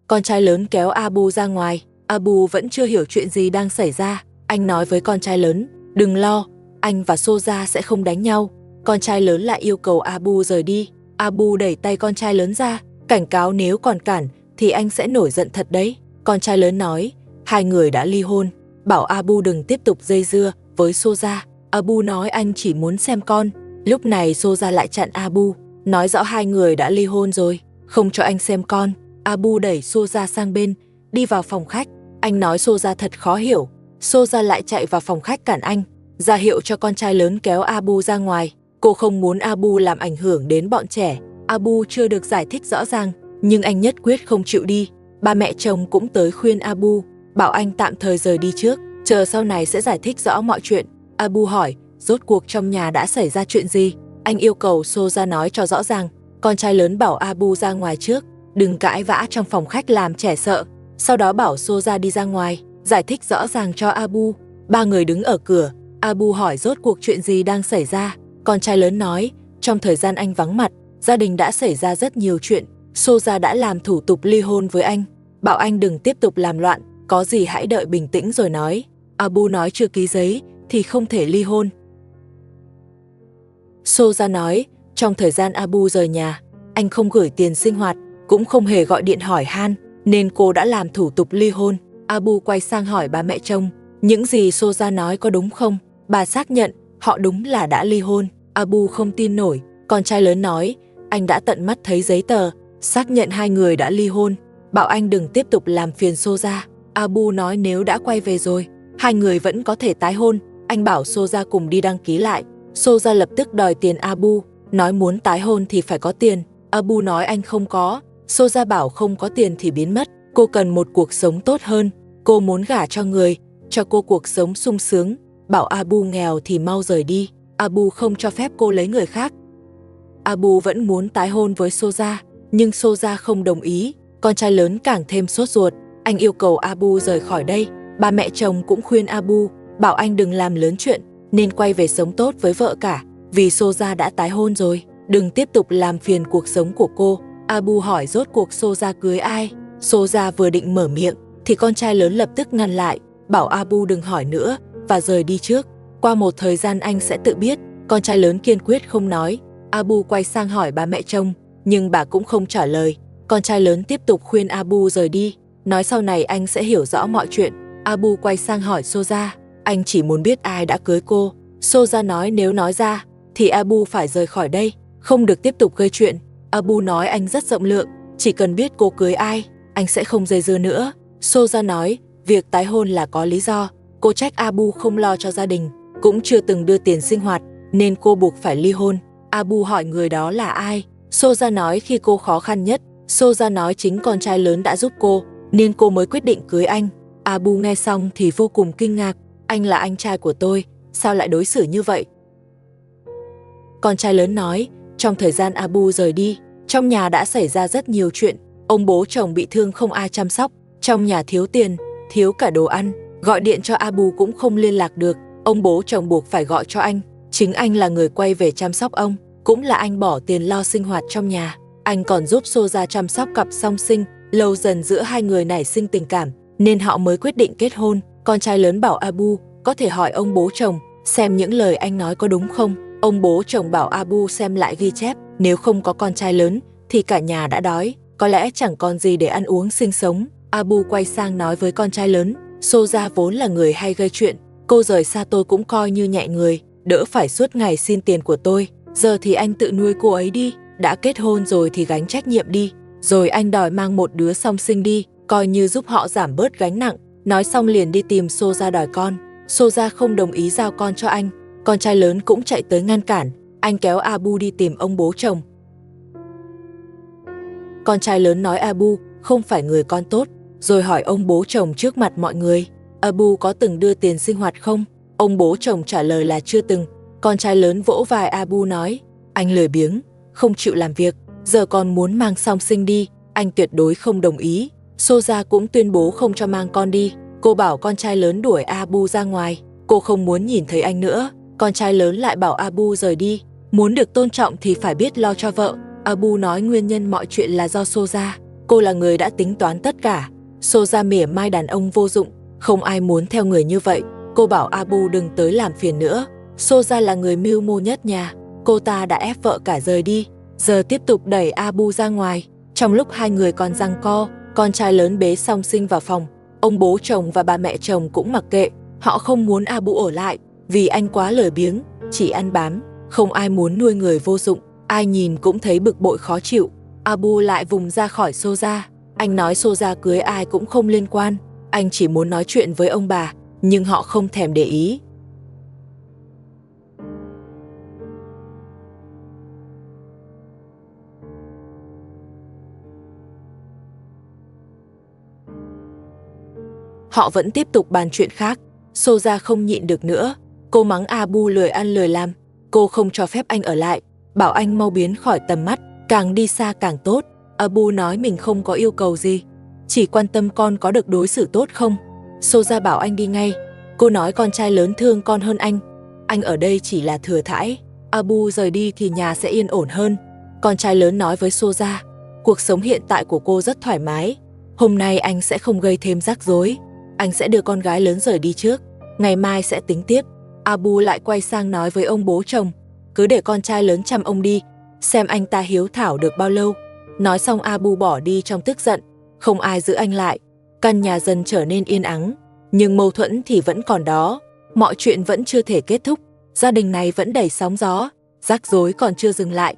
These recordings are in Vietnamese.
Con trai lớn kéo Abu ra ngoài. Abu vẫn chưa hiểu chuyện gì đang xảy ra. Anh nói với con trai lớn, đừng lo, anh và Soja sẽ không đánh nhau. Con trai lớn lại yêu cầu Abu rời đi. Abu đẩy tay con trai lớn ra, cảnh cáo nếu còn cản thì anh sẽ nổi giận thật đấy. Con trai lớn nói, hai người đã ly hôn, bảo Abu đừng tiếp tục dây dưa với Soja. Abu nói anh chỉ muốn xem con. Lúc này Soja lại chặn Abu, nói rõ hai người đã ly hôn rồi, không cho anh xem con. Abu đẩy Soja sang bên, đi vào phòng khách. Anh nói Soja thật khó hiểu. Soja lại chạy vào phòng khách cản anh, ra hiệu cho con trai lớn kéo Abu ra ngoài. Cô không muốn Abu làm ảnh hưởng đến bọn trẻ. Abu chưa được giải thích rõ ràng, nhưng anh nhất quyết không chịu đi. Ba mẹ chồng cũng tới khuyên Abu, bảo anh tạm thời rời đi trước, chờ sau này sẽ giải thích rõ mọi chuyện. Abu hỏi, rốt cuộc trong nhà đã xảy ra chuyện gì? Anh yêu cầu Soja nói cho rõ ràng. Con trai lớn bảo Abu ra ngoài trước, đừng cãi vã trong phòng khách làm trẻ sợ. Sau đó bảo Soja đi ra ngoài, giải thích rõ ràng cho Abu. Ba người đứng ở cửa. Abu hỏi rốt cuộc chuyện gì đang xảy ra. Con trai lớn nói, trong thời gian anh vắng mặt, gia đình đã xảy ra rất nhiều chuyện. Soja đã làm thủ tục ly hôn với anh, bảo anh đừng tiếp tục làm loạn, có gì hãy đợi bình tĩnh rồi nói. Abu nói chưa ký giấy thì không thể ly hôn. Soja nói, trong thời gian Abu rời nhà, anh không gửi tiền sinh hoạt, cũng không hề gọi điện hỏi han, nên cô đã làm thủ tục ly hôn. Abu quay sang hỏi ba mẹ chồng, những gì Soja nói có đúng không? Bà xác nhận, họ đúng là đã ly hôn. Abu không tin nổi. Con trai lớn nói, anh đã tận mắt thấy giấy tờ, xác nhận hai người đã ly hôn, bảo anh đừng tiếp tục làm phiền Soja. Abu nói nếu đã quay về rồi, hai người vẫn có thể tái hôn. Anh bảo Soja cùng đi đăng ký lại. Soja lập tức đòi tiền Abu, nói muốn tái hôn thì phải có tiền. Abu nói anh không có. Soja bảo không có tiền thì biến mất. Cô cần một cuộc sống tốt hơn. Cô muốn gả cho người, cho cô cuộc sống sung sướng. Bảo Abu nghèo thì mau rời đi. Abu không cho phép cô lấy người khác. Abu vẫn muốn tái hôn với Soja, nhưng Soja không đồng ý. Con trai lớn càng thêm sốt ruột. Anh yêu cầu Abu rời khỏi đây. Ba mẹ chồng cũng khuyên Abu, bảo anh đừng làm lớn chuyện, nên quay về sống tốt với vợ cả. Vì Soja đã tái hôn rồi, đừng tiếp tục làm phiền cuộc sống của cô. Abu hỏi rốt cuộc Soja cưới ai. Soja vừa định mở miệng thì con trai lớn lập tức ngăn lại, bảo Abu đừng hỏi nữa và rời đi trước. Qua một thời gian anh sẽ tự biết. Con trai lớn kiên quyết không nói. Abu quay sang hỏi ba mẹ chồng, nhưng bà cũng không trả lời. Con trai lớn tiếp tục khuyên Abu rời đi, nói sau này anh sẽ hiểu rõ mọi chuyện. Abu quay sang hỏi Soja, anh chỉ muốn biết ai đã cưới cô. Soja nói nếu nói ra thì Abu phải rời khỏi đây, không được tiếp tục gây chuyện. Abu nói anh rất rộng lượng, chỉ cần biết cô cưới ai, anh sẽ không dây dưa nữa. Soja nói việc tái hôn là có lý do. Cô trách Abu không lo cho gia đình, cũng chưa từng đưa tiền sinh hoạt, nên cô buộc phải ly hôn. Abu hỏi người đó là ai. Soja nói khi cô khó khăn nhất, Soja nói chính con trai lớn đã giúp cô, nên cô mới quyết định cưới anh. Abu nghe xong thì vô cùng kinh ngạc. Anh là anh trai của tôi, sao lại đối xử như vậy? Con trai lớn nói, trong thời gian Abu rời đi, trong nhà đã xảy ra rất nhiều chuyện. Ông bố chồng bị thương không ai chăm sóc, trong nhà thiếu tiền, thiếu cả đồ ăn. Gọi điện cho Abu cũng không liên lạc được. Ông bố chồng buộc phải gọi cho anh. Chính anh là người quay về chăm sóc ông, cũng là anh bỏ tiền lo sinh hoạt trong nhà. Anh còn giúp Soja chăm sóc cặp song sinh. Lâu dần giữa hai người nảy sinh tình cảm, nên họ mới quyết định kết hôn. Con trai lớn bảo Abu có thể hỏi ông bố chồng xem những lời anh nói có đúng không. Ông bố chồng bảo Abu xem lại ghi chép, nếu không có con trai lớn thì cả nhà đã đói, có lẽ chẳng còn gì để ăn uống sinh sống. Abu quay sang nói với con trai lớn, Soja vốn là người hay gây chuyện, cô rời xa tôi cũng coi như nhẹ người, đỡ phải suốt ngày xin tiền của tôi. Giờ thì anh tự nuôi cô ấy đi, đã kết hôn rồi thì gánh trách nhiệm đi. Rồi anh đòi mang một đứa song sinh đi, coi như giúp họ giảm bớt gánh nặng. Nói xong liền đi tìm Soja đòi con. Soja không đồng ý giao con cho anh. Con trai lớn cũng chạy tới ngăn cản. Anh kéo Abu đi tìm ông bố chồng. Con trai lớn nói Abu không phải người con tốt, rồi hỏi ông bố chồng trước mặt mọi người, Abu có từng đưa tiền sinh hoạt không? Ông bố chồng trả lời là chưa từng. Con trai lớn vỗ vai Abu nói, anh lười biếng, không chịu làm việc, giờ còn muốn mang song sinh đi, anh tuyệt đối không đồng ý. Soja cũng tuyên bố không cho mang con đi. Cô bảo con trai lớn đuổi Abu ra ngoài, cô không muốn nhìn thấy anh nữa. Con trai lớn lại bảo Abu rời đi, muốn được tôn trọng thì phải biết lo cho vợ. Abu nói nguyên nhân mọi chuyện là do Soja. Cô là người đã tính toán tất cả. Soja mỉa mai đàn ông vô dụng, không ai muốn theo người như vậy. Cô bảo Abu đừng tới làm phiền nữa. Soja là người mưu mô nhất nhà. Cô ta đã ép vợ cả rời đi, giờ tiếp tục đẩy Abu ra ngoài. Trong lúc hai người còn giằng co, con trai lớn bế Song Sinh vào phòng. Ông bố chồng và bà mẹ chồng cũng mặc kệ. Họ không muốn Abu ở lại vì anh quá lười biếng, chỉ ăn bám. Không ai muốn nuôi người vô dụng, ai nhìn cũng thấy bực bội khó chịu. Abu lại vùng ra khỏi Soja. Anh nói Soja cưới ai cũng không liên quan. Anh chỉ muốn nói chuyện với ông bà, nhưng họ không thèm để ý. Họ vẫn tiếp tục bàn chuyện khác. Soja không nhịn được nữa. Cô mắng Abu lười ăn lười làm. Cô không cho phép anh ở lại, bảo anh mau biến khỏi tầm mắt, càng đi xa càng tốt. Abu nói mình không có yêu cầu gì, chỉ quan tâm con có được đối xử tốt không. Soja bảo anh đi ngay. Cô nói con trai lớn thương con hơn anh ở đây chỉ là thừa thãi. Abu rời đi thì nhà sẽ yên ổn hơn. Con trai lớn nói với Soja, cuộc sống hiện tại của cô rất thoải mái. Hôm nay anh sẽ không gây thêm rắc rối. Anh sẽ đưa con gái lớn rời đi trước, ngày mai sẽ tính tiếp. Abu lại quay sang nói với ông bố chồng, cứ để con trai lớn chăm ông đi, xem anh ta hiếu thảo được bao lâu. Nói xong Abu bỏ đi trong tức giận, không ai giữ anh lại. Căn nhà dần trở nên yên ắng, nhưng mâu thuẫn thì vẫn còn đó. Mọi chuyện vẫn chưa thể kết thúc, gia đình này vẫn đầy sóng gió, rắc rối còn chưa dừng lại.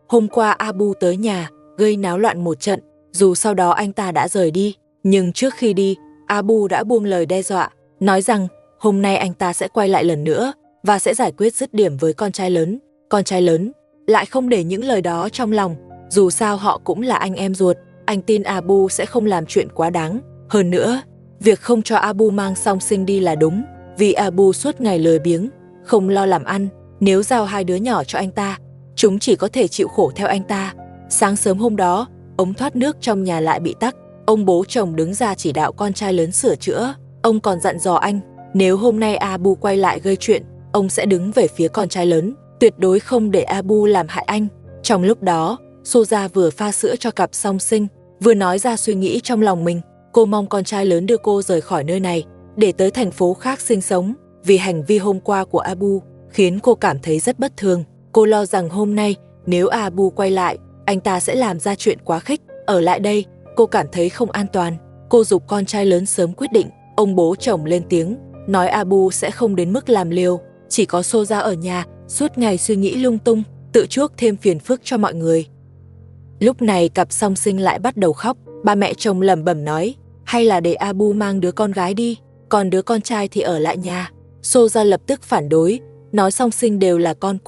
Hôm qua Abu tới nhà, gây náo loạn một trận, dù sau đó anh ta đã rời đi. Nhưng trước khi đi, Abu đã buông lời đe dọa, nói rằng hôm nay anh ta sẽ quay lại lần nữa và sẽ giải quyết dứt điểm với con trai lớn. Con trai lớn lại không để những lời đó trong lòng, dù sao họ cũng là anh em ruột. Anh tin Abu sẽ không làm chuyện quá đáng. Hơn nữa, việc không cho Abu mang Song Sinh đi là đúng, vì Abu suốt ngày lười biếng, không lo làm ăn. Nếu giao hai đứa nhỏ cho anh ta, chúng chỉ có thể chịu khổ theo anh ta. Sáng sớm hôm đó, ống thoát nước trong nhà lại bị tắc. Ông bố chồng đứng ra chỉ đạo con trai lớn sửa chữa. Ông còn dặn dò anh, nếu hôm nay Abu quay lại gây chuyện, ông sẽ đứng về phía con trai lớn, tuyệt đối không để Abu làm hại anh. Trong lúc đó, Soja vừa pha sữa cho cặp Song Sinh, vừa nói ra suy nghĩ trong lòng mình. Cô mong con trai lớn đưa cô rời khỏi nơi này, để tới thành phố khác sinh sống, vì hành vi hôm qua của Abu khiến cô cảm thấy rất bất thường. Cô lo rằng hôm nay, nếu Abu quay lại, anh ta sẽ làm ra chuyện quá khích. Ở lại đây, cô cảm thấy không an toàn. Cô giục con trai lớn sớm quyết định. Ông bố chồng lên tiếng, nói Abu sẽ không đến mức làm liều, chỉ có Soja ở nhà, suốt ngày suy nghĩ lung tung, tự chuốc thêm phiền phức cho mọi người. Lúc này cặp Song Sinh lại bắt đầu khóc. Ba mẹ chồng lẩm bẩm nói, hay là để Abu mang đứa con gái đi, còn đứa con trai thì ở lại nhà. Soja lập tức phản đối, nói Song Sinh đều là con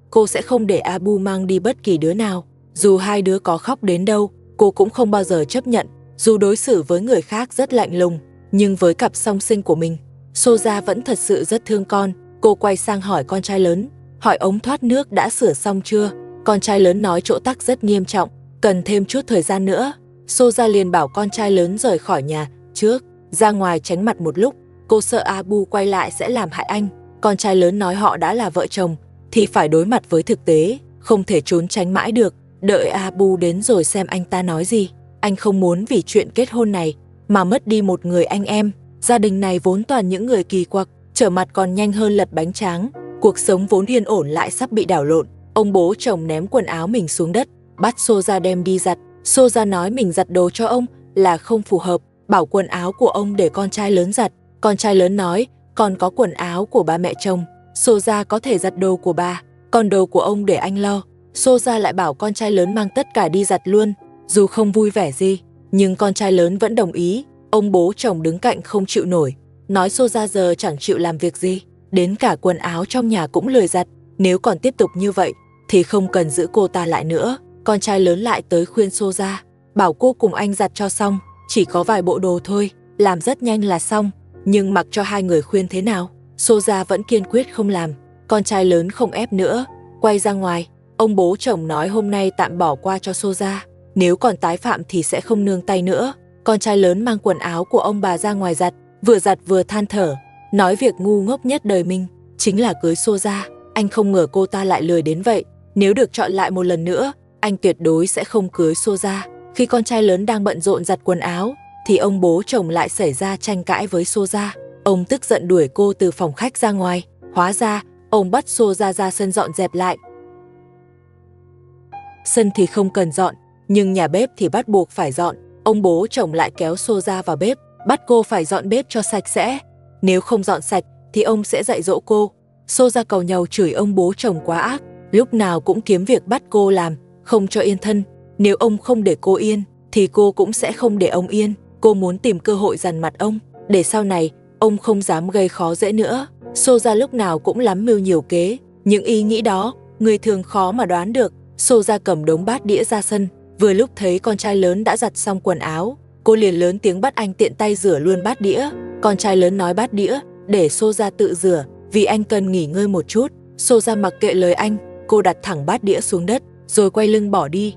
cô sẽ không để Abu mang đi bất kỳ đứa nào. Dù hai đứa có khóc đến đâu, cô cũng không bao giờ chấp nhận. Dù đối xử với người khác rất lạnh lùng, nhưng với cặp Song Sinh của mình, Soja vẫn thật sự rất thương con. Cô quay sang hỏi con trai lớn, hỏi ống thoát nước đã sửa xong chưa. Con trai lớn nói chỗ tắc rất nghiêm trọng, cần thêm chút thời gian nữa. Soja liền bảo con trai lớn rời khỏi nhà trước, ra ngoài tránh mặt một lúc. Cô sợ Abu quay lại sẽ làm hại anh. Con trai lớn nói họ đã là vợ chồng thì phải đối mặt với thực tế, không thể trốn tránh mãi được. Đợi Abu đến rồi xem anh ta nói gì. Anh không muốn vì chuyện kết hôn này mà mất đi một người anh em. Gia đình này vốn toàn những người kỳ quặc, trở mặt còn nhanh hơn lật bánh tráng. Cuộc sống vốn yên ổn lại sắp bị đảo lộn. Ông bố chồng ném quần áo mình xuống đất, bắt Soja đem đi giặt. Soja nói mình giặt đồ cho ông là không phù hợp, bảo quần áo của ông để con trai lớn giặt. Con trai lớn nói, còn có quần áo của ba mẹ chồng, Soja có thể giặt đồ của bà, còn đồ của ông để anh lo. Soja lại bảo con trai lớn mang tất cả đi giặt luôn. Dù không vui vẻ gì, nhưng con trai lớn vẫn đồng ý. Ông bố chồng đứng cạnh không chịu nổi, nói Soja giờ chẳng chịu làm việc gì, đến cả quần áo trong nhà cũng lười giặt. Nếu còn tiếp tục như vậy thì không cần giữ cô ta lại nữa. Con trai lớn lại tới khuyên Soja, bảo cô cùng anh giặt cho xong, chỉ có vài bộ đồ thôi, làm rất nhanh là xong. Nhưng mặc cho hai người khuyên thế nào, Soja vẫn kiên quyết không làm. Con trai lớn không ép nữa, quay ra ngoài. Ông bố chồng nói hôm nay tạm bỏ qua cho Soja, nếu còn tái phạm thì sẽ không nương tay nữa. Con trai lớn mang quần áo của ông bà ra ngoài giặt vừa than thở, nói việc ngu ngốc nhất đời mình chính là cưới Soja. Anh không ngờ cô ta lại lười đến vậy. Nếu được chọn lại một lần nữa, anh tuyệt đối sẽ không cưới Soja. Khi con trai lớn đang bận rộn giặt quần áo, thì ông bố chồng lại xảy ra tranh cãi với Soja. Ông tức giận đuổi cô từ phòng khách ra ngoài. Hóa ra, ông bắt Soja ra sân dọn dẹp lại. Sân thì không cần dọn, nhưng nhà bếp thì bắt buộc phải dọn. Ông bố chồng lại kéo Soja vào bếp, bắt cô phải dọn bếp cho sạch sẽ. Nếu không dọn sạch thì ông sẽ dạy dỗ cô. Soja cầu nhau chửi ông bố chồng quá ác, lúc nào cũng kiếm việc bắt cô làm, không cho yên thân. Nếu ông không để cô yên, thì cô cũng sẽ không để ông yên. Cô muốn tìm cơ hội dằn mặt ông, để sau này ông không dám gây khó dễ nữa. Soja lúc nào cũng lắm mưu nhiều kế, những ý nghĩ đó người thường khó mà đoán được. Soja cầm đống bát đĩa ra sân, vừa lúc thấy con trai lớn đã giặt xong quần áo, cô liền lớn tiếng bắt anh tiện tay rửa luôn bát đĩa. Con trai lớn nói bát đĩa để Soja tự rửa, vì anh cần nghỉ ngơi một chút. Soja mặc kệ lời anh, cô đặt thẳng bát đĩa xuống đất, rồi quay lưng bỏ đi.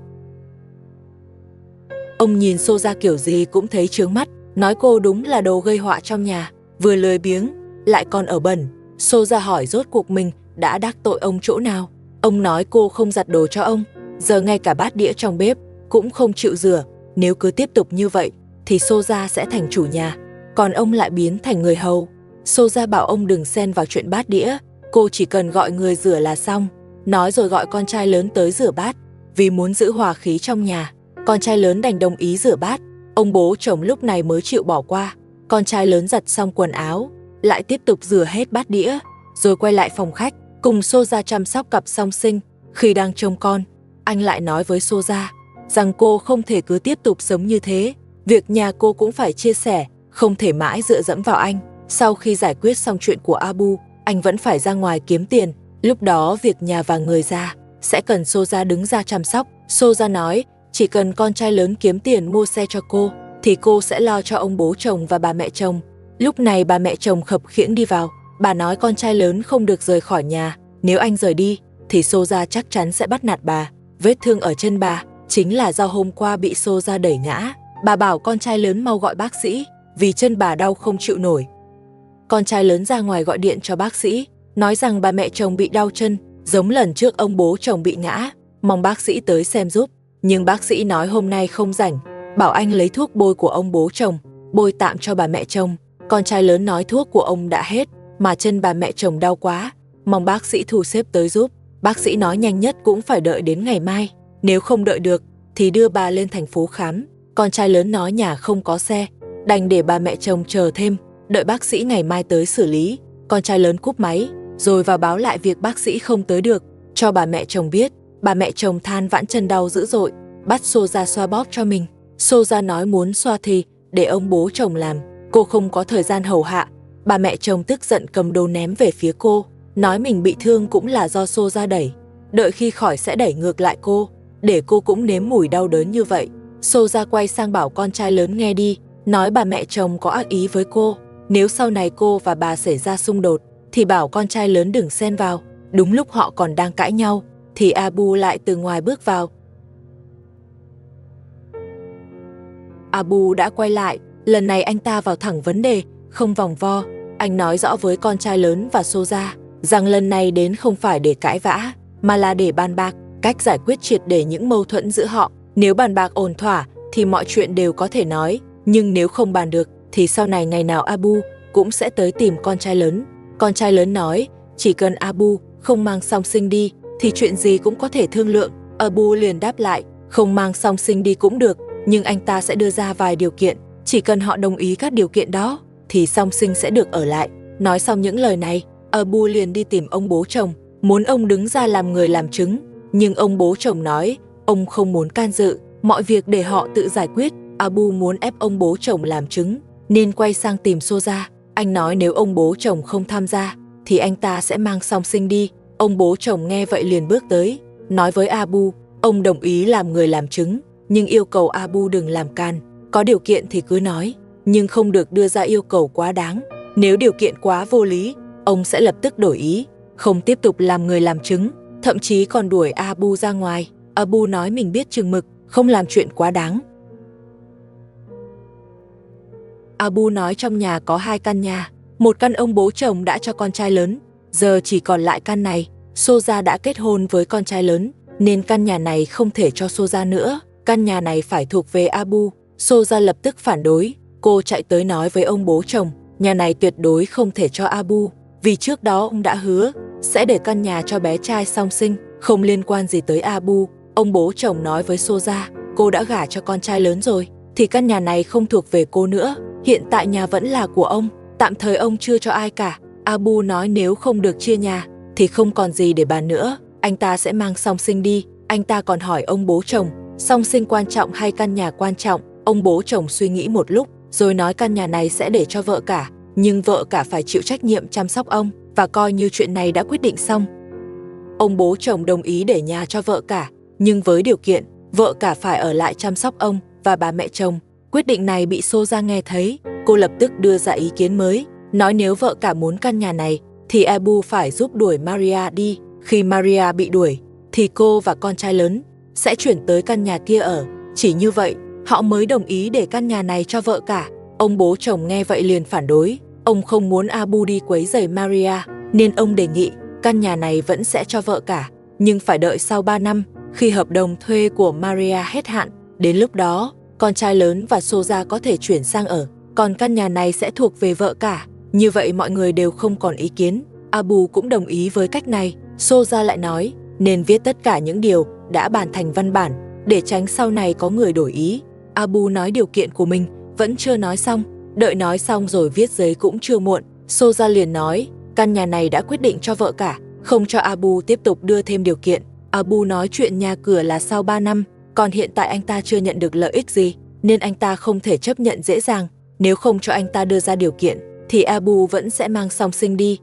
Ông nhìn Soja kiểu gì cũng thấy chướng mắt, nói cô đúng là đồ gây họa trong nhà, vừa lười biếng, lại còn ở bẩn. Soja hỏi rốt cuộc mình đã đắc tội ông chỗ nào. Ông nói cô không giặt đồ cho ông, giờ ngay cả bát đĩa trong bếp cũng không chịu rửa. Nếu cứ tiếp tục như vậy thì Soja sẽ thành chủ nhà, còn ông lại biến thành người hầu. Soja bảo ông đừng xen vào chuyện bát đĩa, cô chỉ cần gọi người rửa là xong. Nói rồi gọi con trai lớn tới rửa bát, vì muốn giữ hòa khí trong nhà. Con trai lớn đành đồng ý rửa bát. Ông bố chồng lúc này mới chịu bỏ qua. Con trai lớn giặt xong quần áo, lại tiếp tục rửa hết bát đĩa, rồi quay lại phòng khách cùng Soja chăm sóc cặp song sinh. Khi đang trông con, anh lại nói với Soja rằng cô không thể cứ tiếp tục sống như thế. Việc nhà cô cũng phải chia sẻ, không thể mãi dựa dẫm vào anh. Sau khi giải quyết xong chuyện của Abu, anh vẫn phải ra ngoài kiếm tiền. Lúc đó việc nhà và người già sẽ cần Soja đứng ra chăm sóc. Soja nói chỉ cần con trai lớn kiếm tiền mua xe cho cô, thì cô sẽ lo cho ông bố chồng và bà mẹ chồng. Lúc này bà mẹ chồng khập khiễng đi vào. Bà nói con trai lớn không được rời khỏi nhà. Nếu anh rời đi, thì Soja chắc chắn sẽ bắt nạt bà. Vết thương ở chân bà chính là do hôm qua bị Soja đẩy ngã. Bà bảo con trai lớn mau gọi bác sĩ, vì chân bà đau không chịu nổi. Con trai lớn ra ngoài gọi điện cho bác sĩ, nói rằng bà mẹ chồng bị đau chân, giống lần trước ông bố chồng bị ngã, mong bác sĩ tới xem giúp. Nhưng bác sĩ nói hôm nay không rảnh, bảo anh lấy thuốc bôi của ông bố chồng, bôi tạm cho bà mẹ chồng. Con trai lớn nói thuốc của ông đã hết, mà chân bà mẹ chồng đau quá, mong bác sĩ thu xếp tới giúp. Bác sĩ nói nhanh nhất cũng phải đợi đến ngày mai, nếu không đợi được thì đưa bà lên thành phố khám. Con trai lớn nói nhà không có xe, đành để bà mẹ chồng chờ thêm, đợi bác sĩ ngày mai tới xử lý. Con trai lớn cúp máy, rồi vào báo lại việc bác sĩ không tới được, cho bà mẹ chồng biết. Bà mẹ chồng than vãn chân đau dữ dội, bắt Soja xoa bóp cho mình. Soja nói muốn xoa thì để ông bố chồng làm, cô không có thời gian hầu hạ. Bà mẹ chồng tức giận cầm đồ ném về phía cô, nói mình bị thương cũng là do Soja đẩy, đợi khi khỏi sẽ đẩy ngược lại cô, để cô cũng nếm mùi đau đớn như vậy. Soja quay sang bảo con trai lớn nghe đi, nói bà mẹ chồng có ác ý với cô, nếu sau này cô và bà xảy ra xung đột thì bảo con trai lớn đừng xen vào. Đúng lúc họ còn đang cãi nhau thì Abu lại từ ngoài bước vào. Abu đã quay lại, lần này anh ta vào thẳng vấn đề, không vòng vo. Anh nói rõ với con trai lớn và Soja rằng lần này đến không phải để cãi vã, mà là để bàn bạc cách giải quyết triệt để những mâu thuẫn giữa họ. Nếu bàn bạc ổn thỏa thì mọi chuyện đều có thể nói, nhưng nếu không bàn được thì sau này ngày nào Abu cũng sẽ tới tìm con trai lớn. Con trai lớn nói chỉ cần Abu không mang song sinh đi thì chuyện gì cũng có thể thương lượng. Abu liền đáp lại không mang song sinh đi cũng được, nhưng anh ta sẽ đưa ra vài điều kiện, chỉ cần họ đồng ý các điều kiện đó thì song sinh sẽ được ở lại. Nói xong những lời này, Abu liền đi tìm ông bố chồng, muốn ông đứng ra làm người làm chứng. Nhưng ông bố chồng nói ông không muốn can dự, mọi việc để họ tự giải quyết. Abu muốn ép ông bố chồng làm chứng, nên quay sang tìm Soja. Anh nói nếu ông bố chồng không tham gia thì anh ta sẽ mang song sinh đi. Ông bố chồng nghe vậy liền bước tới, nói với Abu ông đồng ý làm người làm chứng, nhưng yêu cầu Abu đừng làm can, có điều kiện thì cứ nói, nhưng không được đưa ra yêu cầu quá đáng. Nếu điều kiện quá vô lý, ông sẽ lập tức đổi ý, không tiếp tục làm người làm chứng, thậm chí còn đuổi Abu ra ngoài. Abu nói mình biết chừng mực, không làm chuyện quá đáng. Abu nói trong nhà có 2 căn nhà, một căn ông bố chồng đã cho con trai lớn, giờ chỉ còn lại căn này. Soja đã kết hôn với con trai lớn, nên căn nhà này không thể cho Soja nữa. căn nhà này phải thuộc về Abu. Soja lập tức phản đối, cô chạy tới nói với ông bố chồng, nhà này tuyệt đối không thể cho Abu, vì trước đó ông đã hứa sẽ để căn nhà cho bé trai song sinh, không liên quan gì tới Abu. Ông bố chồng nói với Soja, cô đã gả cho con trai lớn rồi, thì căn nhà này không thuộc về cô nữa, hiện tại nhà vẫn là của ông, tạm thời ông chưa cho ai cả. Abu nói nếu không được chia nhà thì không còn gì để bàn nữa, anh ta sẽ mang song sinh đi. Anh ta còn hỏi ông bố chồng, song sinh quan trọng hay căn nhà quan trọng? Ông bố chồng suy nghĩ một lúc, rồi nói căn nhà này sẽ để cho vợ cả, nhưng vợ cả phải chịu trách nhiệm chăm sóc ông, và coi như chuyện này đã quyết định xong. Ông bố chồng đồng ý để nhà cho vợ cả, nhưng với điều kiện, vợ cả phải ở lại chăm sóc ông và bà mẹ chồng. Quyết định này bị Soja nghe thấy, cô lập tức đưa ra ý kiến mới, nói nếu vợ cả muốn căn nhà này, thì Abu phải giúp đuổi Maria đi. Khi Maria bị đuổi, thì cô và con trai lớn sẽ chuyển tới căn nhà kia ở. Chỉ như vậy, họ mới đồng ý để căn nhà này cho vợ cả. Ông bố chồng nghe vậy liền phản đối. Ông không muốn Abu đi quấy rầy Maria, nên ông đề nghị căn nhà này vẫn sẽ cho vợ cả, nhưng phải đợi sau 3 năm, khi hợp đồng thuê của Maria hết hạn. Đến lúc đó, con trai lớn và Soja có thể chuyển sang ở, còn căn nhà này sẽ thuộc về vợ cả. Như vậy mọi người đều không còn ý kiến. Abu cũng đồng ý với cách này. Soja lại nói, nên viết tất cả những điều đã bàn thành văn bản, để tránh sau này có người đổi ý. Abu nói điều kiện của mình vẫn chưa nói xong, đợi nói xong rồi viết giấy cũng chưa muộn. Soja liền nói, căn nhà này đã quyết định cho vợ cả, không cho Abu tiếp tục đưa thêm điều kiện. Abu nói chuyện nhà cửa là sau 3 năm, còn hiện tại anh ta chưa nhận được lợi ích gì, nên anh ta không thể chấp nhận dễ dàng. Nếu không cho anh ta đưa ra điều kiện, thì Abu vẫn sẽ mang song sinh đi.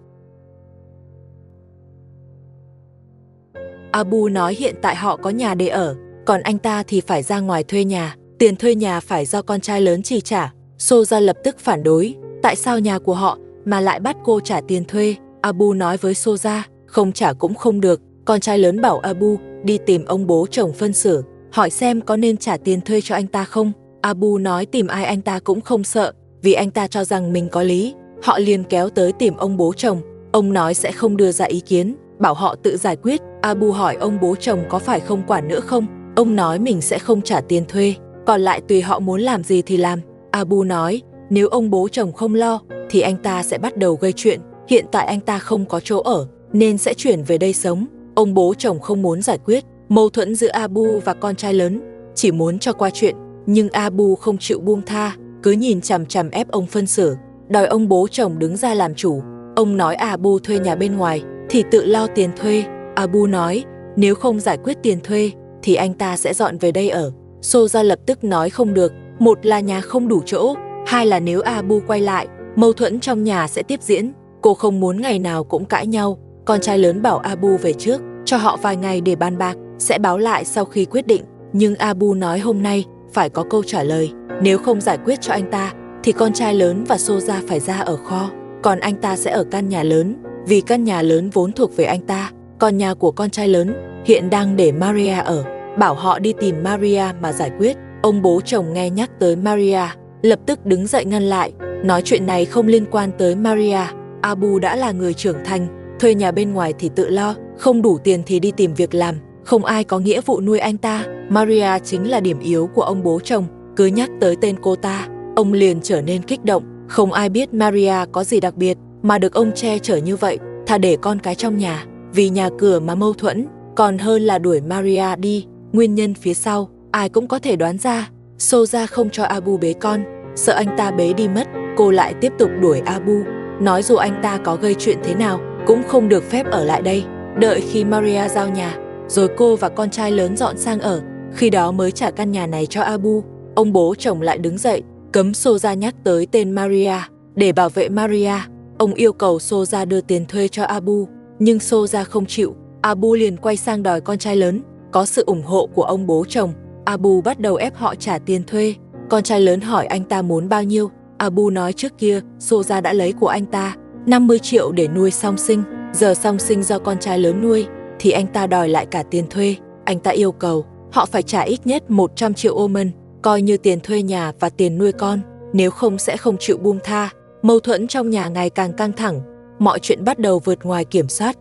Abu nói hiện tại họ có nhà để ở, còn anh ta thì phải ra ngoài thuê nhà, tiền thuê nhà phải do con trai lớn chi trả. Soja lập tức phản đối, tại sao nhà của họ mà lại bắt cô trả tiền thuê? Abu nói với Soja, không trả cũng không được. Con trai lớn bảo Abu đi tìm ông bố chồng phân xử, hỏi xem có nên trả tiền thuê cho anh ta không. Abu nói tìm ai anh ta cũng không sợ, vì anh ta cho rằng mình có lý. Họ liền kéo tới tìm ông bố chồng, ông nói sẽ không đưa ra ý kiến, bảo họ tự giải quyết. Abu hỏi ông bố chồng có phải không quản nữa không, ông nói mình sẽ không trả tiền thuê, còn lại tùy họ muốn làm gì thì làm. Abu nói nếu ông bố chồng không lo thì anh ta sẽ bắt đầu gây chuyện, hiện tại anh ta không có chỗ ở nên sẽ chuyển về đây sống. Ông bố chồng không muốn giải quyết mâu thuẫn giữa Abu và con trai lớn, chỉ muốn cho qua chuyện, nhưng Abu không chịu buông tha, cứ nhìn chằm chằm ép ông phân xử, đòi ông bố chồng đứng ra làm chủ. Ông nói Abu thuê nhà bên ngoài thì tự lo tiền thuê. Abu nói nếu không giải quyết tiền thuê thì anh ta sẽ dọn về đây ở. Soja lập tức nói không được, một là nhà không đủ chỗ, hai là nếu Abu quay lại, mâu thuẫn trong nhà sẽ tiếp diễn. Cô không muốn ngày nào cũng cãi nhau. Con trai lớn bảo Abu về trước, cho họ vài ngày để bàn bạc, sẽ báo lại sau khi quyết định. Nhưng Abu nói hôm nay phải có câu trả lời, nếu không giải quyết cho anh ta thì con trai lớn và Soja phải ra ở kho, còn anh ta sẽ ở căn nhà lớn, vì căn nhà lớn vốn thuộc về anh ta. Còn nhà của con trai lớn hiện đang để Maria ở, bảo họ đi tìm Maria mà giải quyết. Ông bố chồng nghe nhắc tới Maria, lập tức đứng dậy ngăn lại, nói chuyện này không liên quan tới Maria. Abu đã là người trưởng thành, thuê nhà bên ngoài thì tự lo, không đủ tiền thì đi tìm việc làm, không ai có nghĩa vụ nuôi anh ta. Maria chính là điểm yếu của ông bố chồng, cứ nhắc tới tên cô ta, ông liền trở nên kích động. Không ai biết Maria có gì đặc biệt mà được ông che chở như vậy, thà để con cái trong nhà, vì nhà cửa mà mâu thuẫn, còn hơn là đuổi Maria đi. Nguyên nhân phía sau, ai cũng có thể đoán ra. Soja không cho Abu bế con, sợ anh ta bế đi mất, cô lại tiếp tục đuổi Abu, nói dù anh ta có gây chuyện thế nào, cũng không được phép ở lại đây. Đợi khi Maria giao nhà, rồi cô và con trai lớn dọn sang ở, khi đó mới trả căn nhà này cho Abu. Ông bố chồng lại đứng dậy, cấm Soja nhắc tới tên Maria. Để bảo vệ Maria, ông yêu cầu Soja đưa tiền thuê cho Abu, nhưng Soja không chịu. Abu liền quay sang đòi con trai lớn. Có sự ủng hộ của ông bố chồng, Abu bắt đầu ép họ trả tiền thuê. Con trai lớn hỏi anh ta muốn bao nhiêu. Abu nói trước kia Soja đã lấy của anh ta 50 triệu để nuôi song sinh, giờ song sinh do con trai lớn nuôi thì anh ta đòi lại cả tiền thuê. Anh ta yêu cầu họ phải trả ít nhất 100 triệu oman, coi như tiền thuê nhà và tiền nuôi con, nếu không sẽ không chịu buông tha. Mâu thuẫn trong nhà ngày càng căng thẳng, mọi chuyện bắt đầu vượt ngoài kiểm soát.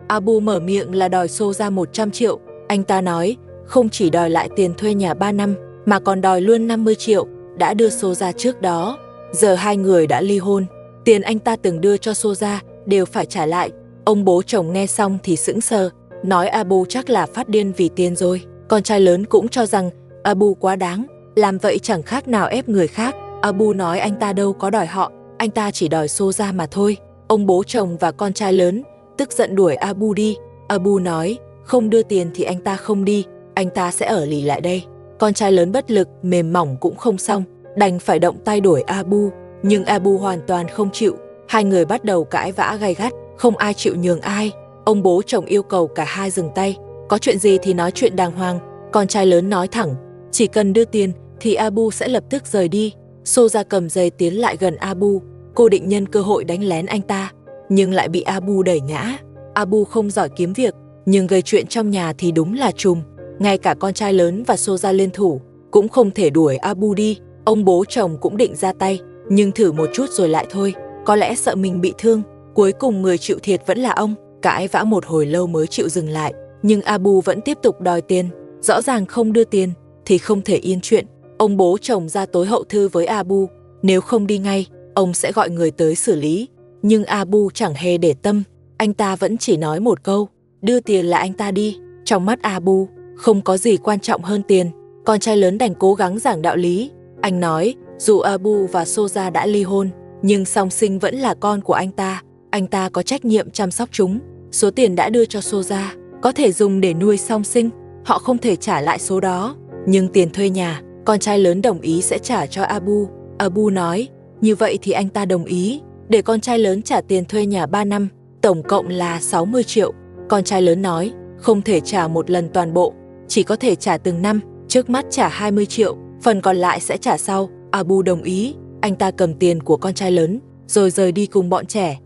Abu mở miệng là đòi Soja 100 triệu. Anh ta nói không chỉ đòi lại tiền thuê nhà 3 năm, mà còn đòi luôn 50 triệu, đã đưa Soja trước đó. Giờ hai người đã ly hôn, tiền anh ta từng đưa cho Soja đều phải trả lại. Ông bố chồng nghe xong thì sững sờ, nói Abu chắc là phát điên vì tiền rồi. Con trai lớn cũng cho rằng Abu quá đáng, làm vậy chẳng khác nào ép người khác. Abu nói anh ta đâu có đòi họ, anh ta chỉ đòi Soja mà thôi. Ông bố chồng và con trai lớn tức giận đuổi Abu đi. Abu nói không đưa tiền thì anh ta không đi, anh ta sẽ ở lì lại đây. Con trai lớn bất lực, mềm mỏng cũng không xong, đành phải động tay đuổi Abu. Nhưng Abu hoàn toàn không chịu. Hai người bắt đầu cãi vã gay gắt, không ai chịu nhường ai. Ông bố chồng yêu cầu cả hai dừng tay, có chuyện gì thì nói chuyện đàng hoàng. Con trai lớn nói thẳng, chỉ cần đưa tiền thì Abu sẽ lập tức rời đi. Soja cầm giày tiến lại gần Abu, cô định nhân cơ hội đánh lén anh ta, nhưng lại bị Abu đẩy ngã. Abu không giỏi kiếm việc, nhưng gây chuyện trong nhà thì đúng là trùm. Ngay cả con trai lớn và Soja liên thủ cũng không thể đuổi Abu đi. Ông bố chồng cũng định ra tay, nhưng thử một chút rồi lại thôi, có lẽ sợ mình bị thương. Cuối cùng người chịu thiệt vẫn là ông. Cãi vã một hồi lâu mới chịu dừng lại, nhưng Abu vẫn tiếp tục đòi tiền. Rõ ràng không đưa tiền thì không thể yên chuyện. Ông bố chồng ra tối hậu thư với Abu, nếu không đi ngay, ông sẽ gọi người tới xử lý. Nhưng Abu chẳng hề để tâm, anh ta vẫn chỉ nói một câu, đưa tiền là anh ta đi. Trong mắt Abu, không có gì quan trọng hơn tiền. Con trai lớn đành cố gắng giảng đạo lý. Anh nói, dù Abu và Soja đã ly hôn, nhưng song sinh vẫn là con của anh ta có trách nhiệm chăm sóc chúng. Số tiền đã đưa cho Soja có thể dùng để nuôi song sinh, họ không thể trả lại số đó. Nhưng tiền thuê nhà, con trai lớn đồng ý sẽ trả cho Abu. Abu nói, như vậy thì anh ta đồng ý, để con trai lớn trả tiền thuê nhà 3 năm, tổng cộng là 60 triệu. Con trai lớn nói, không thể trả một lần toàn bộ, chỉ có thể trả từng năm, trước mắt trả 20 triệu, phần còn lại sẽ trả sau. Abu đồng ý, anh ta cầm tiền của con trai lớn, rồi rời đi cùng bọn trẻ.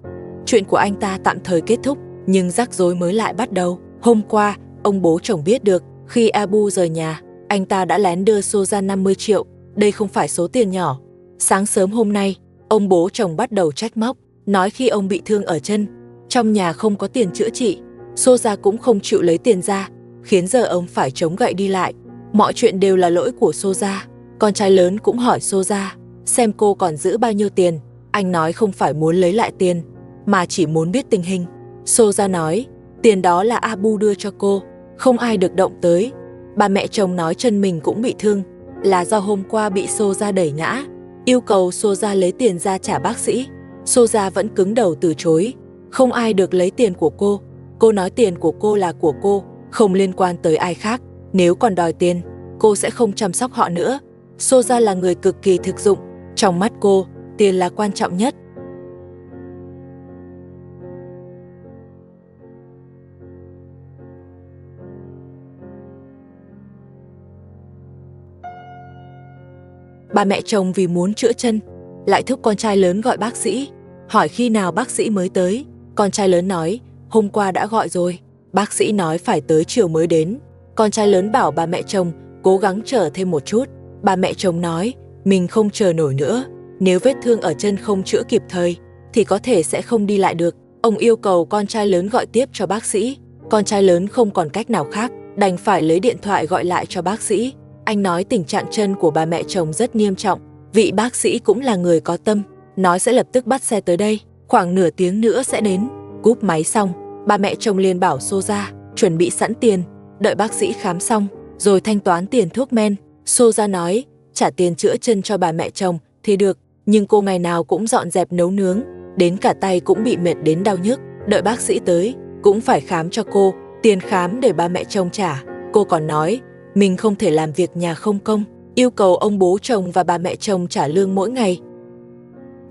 Chuyện của anh ta tạm thời kết thúc, nhưng rắc rối mới lại bắt đầu. Hôm qua, ông bố chồng biết được, khi Abu rời nhà, anh ta đã lén đưa Soja 50 triệu, đây không phải số tiền nhỏ. Sáng sớm hôm nay, ông bố chồng bắt đầu trách móc, nói khi ông bị thương ở chân, trong nhà không có tiền chữa trị, Soja cũng không chịu lấy tiền ra, khiến giờ ông phải chống gậy đi lại. Mọi chuyện đều là lỗi của Soja. Con trai lớn cũng hỏi Soja, xem cô còn giữ bao nhiêu tiền. Anh nói không phải muốn lấy lại tiền, mà chỉ muốn biết tình hình. Soja nói, tiền đó là Abu đưa cho cô, không ai được động tới. Bà mẹ chồng nói chân mình cũng bị thương, là do hôm qua bị Soja đẩy ngã, yêu cầu Soja lấy tiền ra trả bác sĩ. Soja vẫn cứng đầu từ chối, không ai được lấy tiền của cô. Cô nói tiền của cô là của cô, không liên quan tới ai khác. Nếu còn đòi tiền, cô sẽ không chăm sóc họ nữa. Soja là người cực kỳ thực dụng, trong mắt cô, tiền là quan trọng nhất. Bà mẹ chồng vì muốn chữa chân, lại thúc con trai lớn gọi bác sĩ, hỏi khi nào bác sĩ mới tới. Con trai lớn nói, hôm qua đã gọi rồi, bác sĩ nói phải tới chiều mới đến. Con trai lớn bảo bà mẹ chồng cố gắng chờ thêm một chút. Bà mẹ chồng nói, mình không chờ nổi nữa, nếu vết thương ở chân không chữa kịp thời, thì có thể sẽ không đi lại được. Ông yêu cầu con trai lớn gọi tiếp cho bác sĩ. Con trai lớn không còn cách nào khác, đành phải lấy điện thoại gọi lại cho bác sĩ. Anh nói tình trạng chân của bà mẹ chồng rất nghiêm trọng, vị bác sĩ cũng là người có tâm, nói sẽ lập tức bắt xe tới đây, khoảng nửa tiếng nữa sẽ đến. Cúp máy xong, bà mẹ chồng liền bảo Soja chuẩn bị sẵn tiền, đợi bác sĩ khám xong, rồi thanh toán tiền thuốc men. Soja nói, trả tiền chữa chân cho bà mẹ chồng thì được, nhưng cô ngày nào cũng dọn dẹp nấu nướng, đến cả tay cũng bị mệt đến đau nhức, đợi bác sĩ tới, cũng phải khám cho cô, tiền khám để bà mẹ chồng trả. Cô còn nói, mình không thể làm việc nhà không công, yêu cầu ông bố chồng và bà mẹ chồng trả lương mỗi ngày.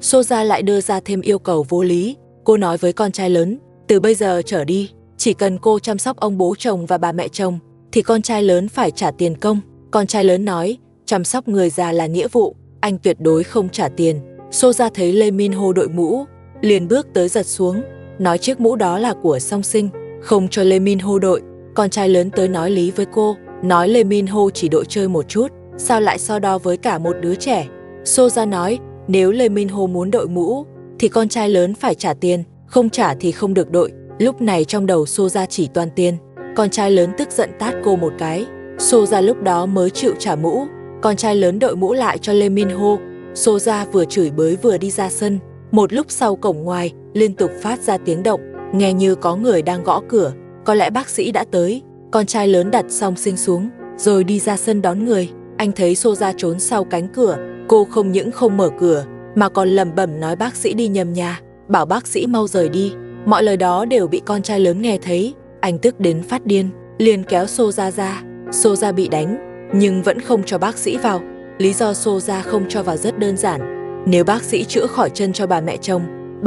Soja lại đưa ra thêm yêu cầu vô lý. Cô nói với con trai lớn, từ bây giờ trở đi, chỉ cần cô chăm sóc ông bố chồng và bà mẹ chồng, thì con trai lớn phải trả tiền công. Con trai lớn nói, chăm sóc người già là nghĩa vụ, anh tuyệt đối không trả tiền. Soja thấy Lee Min-ho đội mũ, liền bước tới giật xuống, nói chiếc mũ đó là của song sinh, không cho Lee Min-ho đội. Con trai lớn tới nói lý với cô, nói Lee Min-ho chỉ đội chơi một chút, sao lại so đo với cả một đứa trẻ. Soja nói, nếu Lee Min-ho muốn đội mũ, thì con trai lớn phải trả tiền, không trả thì không được đội. Lúc này trong đầu Soja chỉ toàn tiền. Con trai lớn tức giận tát cô một cái. Soja lúc đó mới chịu trả mũ, con trai lớn đội mũ lại cho Lê Min Ho. Soja vừa chửi bới vừa đi ra sân. Một lúc sau cổng ngoài liên tục phát ra tiếng động, nghe như có người đang gõ cửa. Có lẽ bác sĩ đã tới. Con trai lớn đặt song sinh xuống, rồi đi ra sân đón người. Anh thấy Soja trốn sau cánh cửa. Cô không những không mở cửa, mà còn lẩm bẩm nói bác sĩ đi nhầm nhà, bảo bác sĩ mau rời đi. Mọi lời đó đều bị con trai lớn nghe thấy. Anh tức đến phát điên, liền kéo Soja ra. Soja bị đánh, nhưng vẫn không cho bác sĩ vào. Lý do Soja không cho vào rất đơn giản. Nếu bác sĩ chữa khỏi chân cho bà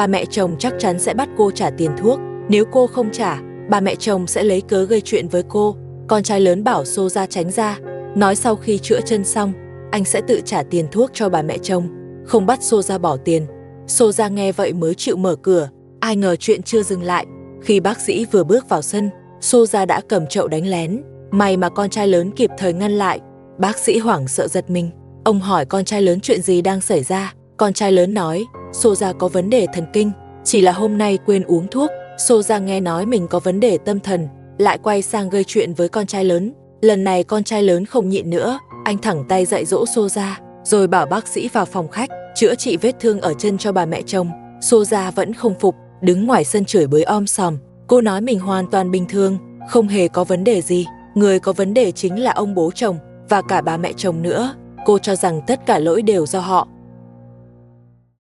mẹ chồng chắc chắn sẽ bắt cô trả tiền thuốc. Nếu cô không trả, bà mẹ chồng sẽ lấy cớ gây chuyện với cô. Con trai lớn bảo Soja tránh ra, nói sau khi chữa chân xong, anh sẽ tự trả tiền thuốc cho bà mẹ chồng, không bắt Soja bỏ tiền. Soja nghe vậy mới chịu mở cửa. Ai ngờ chuyện chưa dừng lại. Khi bác sĩ vừa bước vào sân, Soja đã cầm chậu đánh lén. May mà con trai lớn kịp thời ngăn lại. Bác sĩ hoảng sợ giật mình. Ông hỏi con trai lớn chuyện gì đang xảy ra. Con trai lớn nói Soja có vấn đề thần kinh, chỉ là hôm nay quên uống thuốc. Soja nghe nói mình có vấn đề tâm thần, lại quay sang gây chuyện với con trai lớn. Lần này con trai lớn không nhịn nữa, anh thẳng tay dạy dỗ Soja, rồi bảo bác sĩ vào phòng khách chữa trị vết thương ở chân cho bà mẹ chồng. Soja vẫn không phục, đứng ngoài sân chửi bới om sòm. Cô nói mình hoàn toàn bình thường, không hề có vấn đề gì. Người có vấn đề chính là ông bố chồng và cả bà mẹ chồng nữa. Cô cho rằng tất cả lỗi đều do họ.